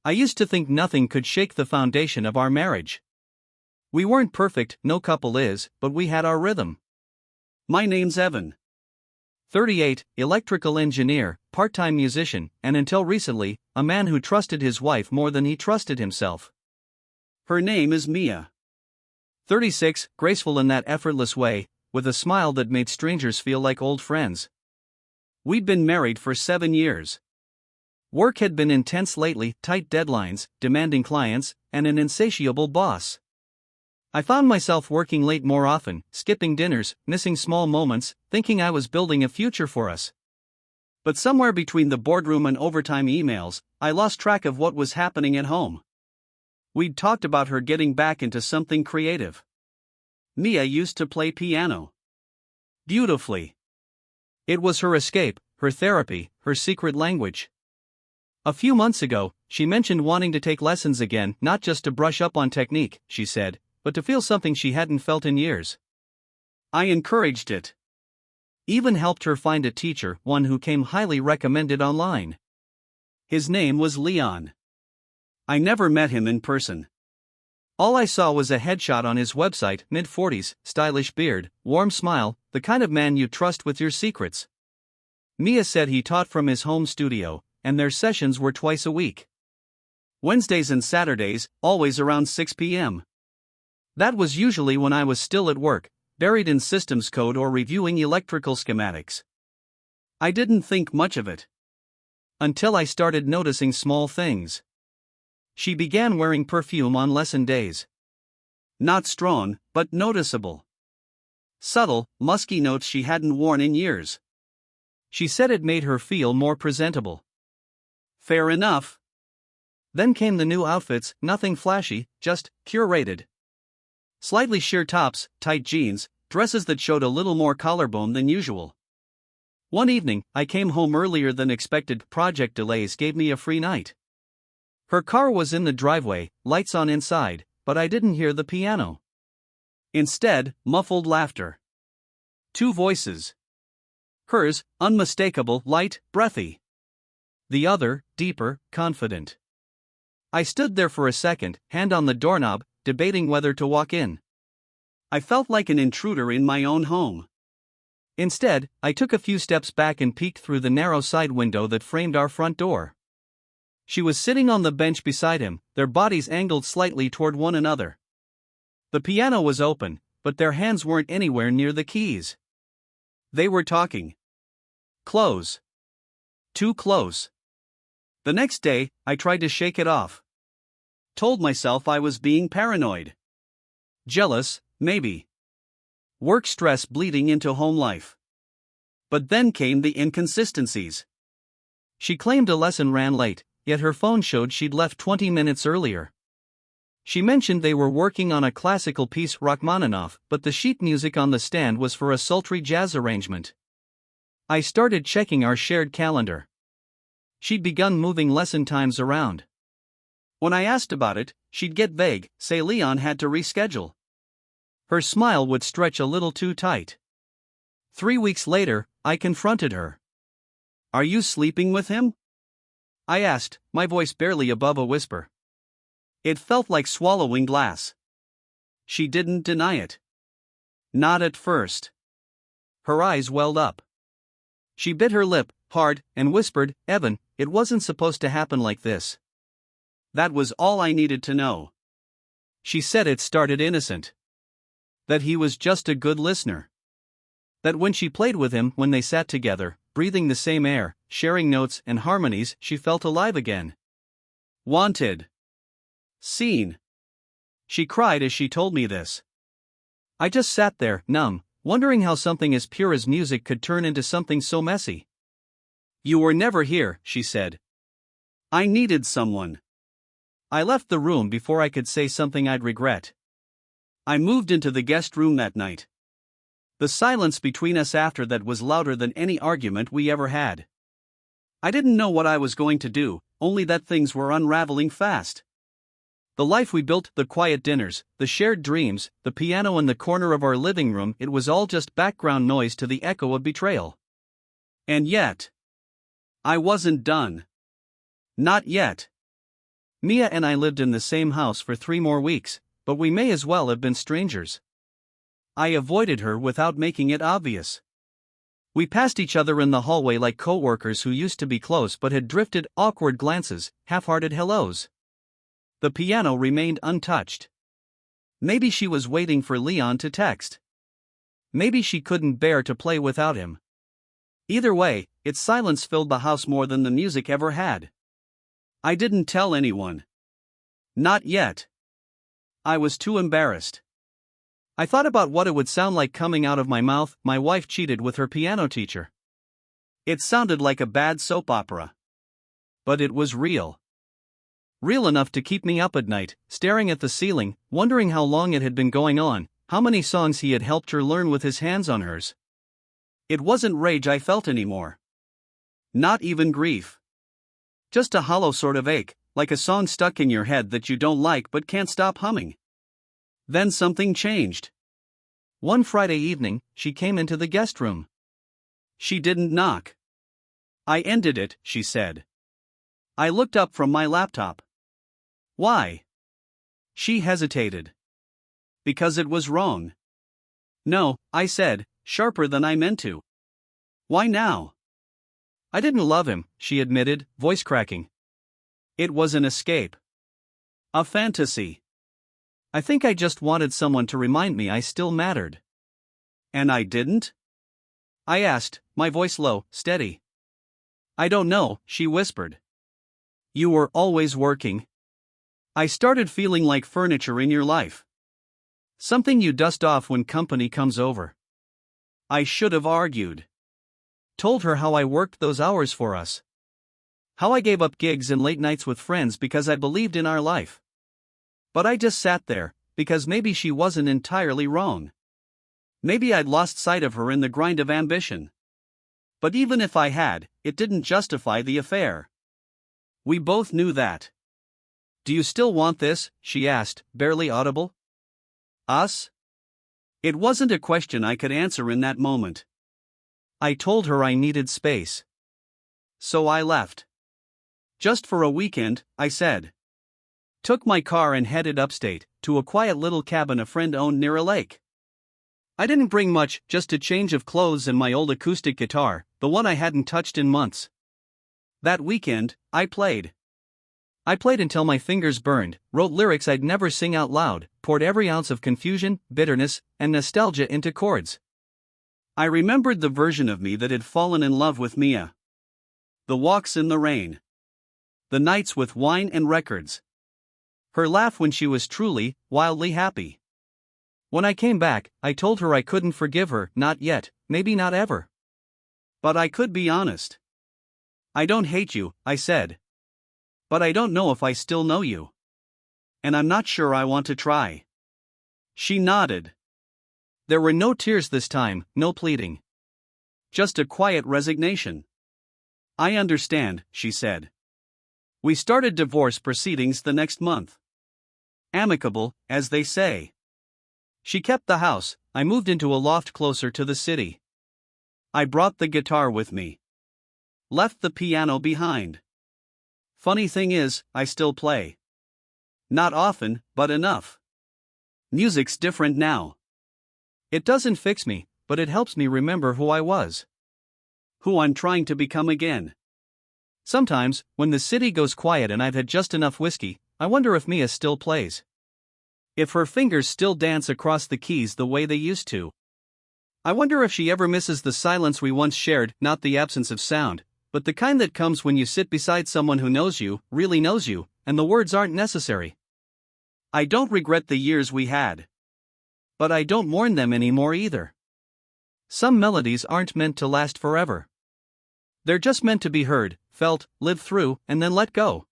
I used to think nothing could shake the foundation of our marriage. We weren't perfect, no couple is, but we had our rhythm. My name's Evan. 38, electrical engineer, part-time musician, and until recently, a man who trusted his wife more than he trusted himself. Her name is Mia. 36, graceful in that effortless way, with a smile that made strangers feel like old friends. We'd been married for 7 years. Work had been intense lately, tight deadlines, demanding clients, and an insatiable boss. I found myself working late more often, skipping dinners, missing small moments, thinking I was building a future for us. But somewhere between the boardroom and overtime emails, I lost track of what was happening at home. We'd talked about her getting back into something creative. Mia used to play piano. Beautifully. It was her escape, her therapy, her secret language. A few months ago, she mentioned wanting to take lessons again, not just to brush up on technique, she said, but to feel something she hadn't felt in years. I encouraged it. Even helped her find a teacher, one who came highly recommended online. His name was Leon. I never met him in person. All I saw was a headshot on his website, mid-40s, stylish beard, warm smile, the kind of man you trust with your secrets. Mia said he taught from his home studio, and their sessions were twice a week. Wednesdays and Saturdays, always around 6 p.m. That was usually when I was still at work, buried in systems code or reviewing electrical schematics. I didn't think much of it. Until I started noticing small things. She began wearing perfume on lesson days. Not strong, but noticeable. Subtle, musky notes she hadn't worn in years. She said it made her feel more presentable. Fair enough. Then came the new outfits, nothing flashy, just curated. Slightly sheer tops, tight jeans, dresses that showed a little more collarbone than usual. One evening, I came home earlier than expected. Project delays gave me a free night. Her car was in the driveway, lights on inside, but I didn't hear the piano. Instead, muffled laughter. 2 voices. Hers, unmistakable, light, breathy. The other, deeper, confident. I stood there for a second, hand on the doorknob, debating whether to walk in. I felt like an intruder in my own home. Instead, I took a few steps back and peeked through the narrow side window that framed our front door. She was sitting on the bench beside him, their bodies angled slightly toward one another. The piano was open, but their hands weren't anywhere near the keys. They were talking. Close. Too close. The next day, I tried to shake it off. Told myself I was being paranoid. Jealous, maybe. Work stress bleeding into home life. But then came the inconsistencies. She claimed a lesson ran late, yet her phone showed she'd left 20 minutes earlier. She mentioned they were working on a classical piece, Rachmaninoff, but the sheet music on the stand was for a sultry jazz arrangement. I started checking our shared calendar. She'd begun moving lesson times around. When I asked about it, she'd get vague, say Leon had to reschedule. Her smile would stretch a little too tight. 3 weeks later, I confronted her. Are you sleeping with him? I asked, my voice barely above a whisper. It felt like swallowing glass. She didn't deny it. Not at first. Her eyes welled up. She bit her lip, hard, and whispered, "Evan, it wasn't supposed to happen like this." That was all I needed to know. She said it started innocent. That he was just a good listener. That when she played with him, when they sat together, breathing the same air, sharing notes and harmonies, she felt alive again. Wanted. Seen. She cried as she told me this. I just sat there, numb, wondering how something as pure as music could turn into something so messy. You were never here, she said. I needed someone. I left the room before I could say something I'd regret. I moved into the guest room that night. The silence between us after that was louder than any argument we ever had. I didn't know what I was going to do, only that things were unraveling fast. The life we built, the quiet dinners, the shared dreams, the piano in the corner of our living room, it was all just background noise to the echo of betrayal. And yet, I wasn't done. Not yet. Mia and I lived in the same house for 3 more weeks, but we may as well have been strangers. I avoided her without making it obvious. We passed each other in the hallway like co-workers who used to be close but had drifted, awkward glances, half-hearted hellos. The piano remained untouched. Maybe she was waiting for Leon to text. Maybe she couldn't bear to play without him. Either way, its silence filled the house more than the music ever had. I didn't tell anyone. Not yet. I was too embarrassed. I thought about what it would sound like coming out of my mouth. My wife cheated with her piano teacher. It sounded like a bad soap opera. But it was real. Real enough to keep me up at night, staring at the ceiling, wondering how long it had been going on, how many songs he had helped her learn with his hands on hers. It wasn't rage I felt anymore. Not even grief. Just a hollow sort of ache, like a song stuck in your head that you don't like but can't stop humming. Then something changed. One Friday evening, she came into the guest room. She didn't knock. I ended it, she said. I looked up from my laptop. Why? She hesitated. Because it was wrong. No, I said, sharper than I meant to. Why now? I didn't love him, she admitted, voice cracking. It was an escape. A fantasy. I think I just wanted someone to remind me I still mattered. And I didn't? I asked, my voice low, steady. I don't know, she whispered. You were always working. I started feeling like furniture in your life. Something you dust off when company comes over. I should have argued. Told her how I worked those hours for us. How I gave up gigs and late nights with friends because I believed in our life. But I just sat there, because maybe she wasn't entirely wrong. Maybe I'd lost sight of her in the grind of ambition. But even if I had, it didn't justify the affair. We both knew that. Do you still want this? She asked, barely audible. Us? It wasn't a question I could answer in that moment. I told her I needed space. So I left. Just for a weekend, I said. Took my car and headed upstate, to a quiet little cabin a friend owned near a lake. I didn't bring much, just a change of clothes and my old acoustic guitar, the one I hadn't touched in months. That weekend, I played. I played until my fingers burned, wrote lyrics I'd never sing out loud, poured every ounce of confusion, bitterness, and nostalgia into chords. I remembered the version of me that had fallen in love with Mia. The walks in the rain. The nights with wine and records. Her laugh when she was truly, wildly happy. When I came back, I told her I couldn't forgive her, not yet, maybe not ever. But I could be honest. I don't hate you, I said. But I don't know if I still know you. And I'm not sure I want to try. She nodded. There were no tears this time, no pleading. Just a quiet resignation. I understand, she said. We started divorce proceedings the next month. Amicable, as they say. She kept the house, I moved into a loft closer to the city. I brought the guitar with me. Left the piano behind. Funny thing is, I still play. Not often, but enough. Music's different now. It doesn't fix me, but it helps me remember who I was. Who I'm trying to become again. Sometimes, when the city goes quiet and I've had just enough whiskey, I wonder if Mia still plays. If her fingers still dance across the keys the way they used to. I wonder if she ever misses the silence we once shared, not the absence of sound, but the kind that comes when you sit beside someone who knows you, really knows you, and the words aren't necessary. I don't regret the years we had. But I don't mourn them anymore either. Some melodies aren't meant to last forever. They're just meant to be heard, felt, lived through, and then let go.